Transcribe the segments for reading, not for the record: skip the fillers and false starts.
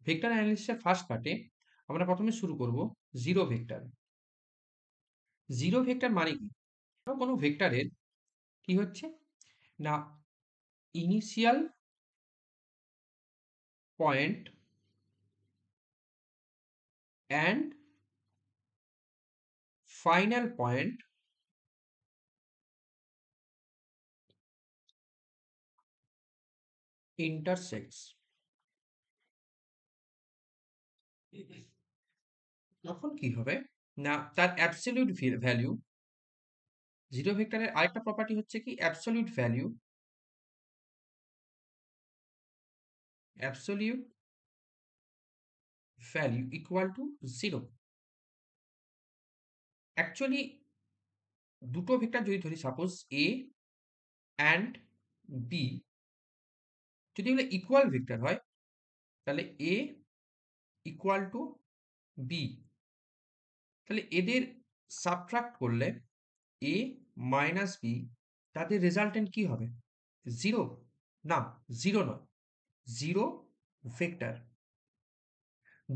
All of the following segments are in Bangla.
ভেক্টর অ্যানালিসিসের ফার্স্ট পার্টে আমরা প্রথমে শুরু করব জিরো ভেক্টর। জিরো ভেক্টর মানে কি? কোনো ভেক্টরের কি হচ্ছে না, initial point and final point intersects. তখন কি হবে না, তার অ্যাবসলিউট ভ্যালু, জিরো ভেক্টরের আরেকটা প্রপার্টি হচ্ছে কি absolute value, absolute value equal to zero. Actually দুটো ভেক্টর যদি ধরি, সাপোজ এ অ্যান্ড বি, যদি এগুলো ইকুয়াল ভেক্টর হয় তাহলে এ ইকুয়াল টু বি, তাহলে এদের সাবট্রাক্ট করলে এ মাইনাস বি, তাদের রেজাল্টেন্ট কি হবে? জিরো? না, জিরো নয়, জিরো ভেক্টর।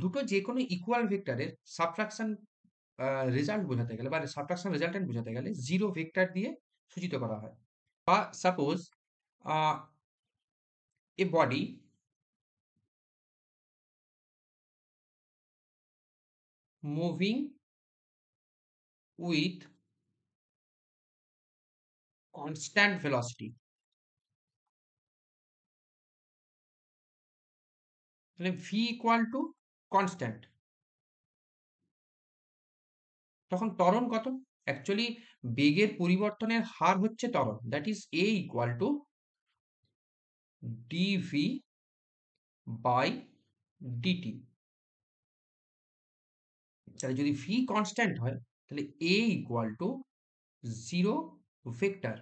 দুটো যে কোনো ইকুয়াল ভেক্টরের সাবট্রাকশন রেজাল্ট বোঝাতে গেলে বা সাবট্রাকশন রেজাল্টেন্ট বোঝাতে গেলে জিরো ভেক্টর দিয়ে সূচিত করা হয়। বা suppose a body moving with constant velocity, তাহলে ভি ইকুয়াল টু কনস্ট্যান্ট, তখন ত্বরণ কত? অ্যাকচুয়ালি বেগের পরিবর্তনের হার হচ্ছে ত্বরণ, that is A equal to DV by DT. তাহলে যদি ভি কনস্ট্যান্ট হয় তাহলে A equal to zero vector.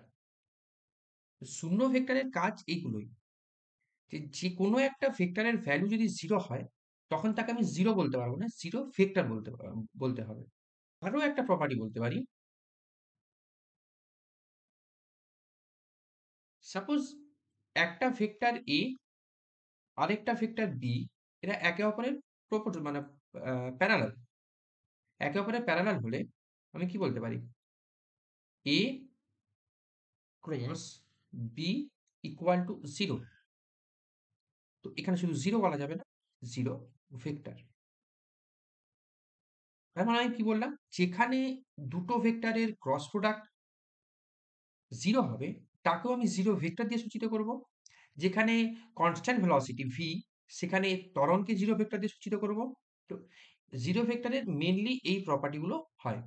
শূন্য ভেক্টরের কাজ এইগুলোই, যে যে কোনো একটা ভেক্টরের ভ্যালু যদি জিরো হয় তখন তাকে আমি জিরো বলতে পারবো না, জিরো ভেক্টর বলতে হবে। আরও একটা প্রপার্টি বলতে পারি, সাপোজ একটা ভেক্টর এ আরেকটা ভেক্টর বি, এরা একে অপরের মানে প্যারালাল। একে অপরের প্যারালাল হলে আমি কি বলতে পারি? A cross B equal to zero. তো এখানে শুধু জিরো বলা যাবে না, জিরো ভেক্টর। তার মানে আমি কি বললাম, যেখানে দুটো ভেক্টরের ক্রস প্রোডাক্ট জিরো হবে তাকেও আমি জিরো ভেক্টর দিয়ে সূচিত করব। যেখানে কনস্ট্যান্ট ভেলোসিটি ভি, সেখানে ত্বরণকে জিরো ভেক্টর দিয়ে সূচিত করব। তো জিরো ভেক্টরের মেনলি এই প্রপার্টিগুলো হয়।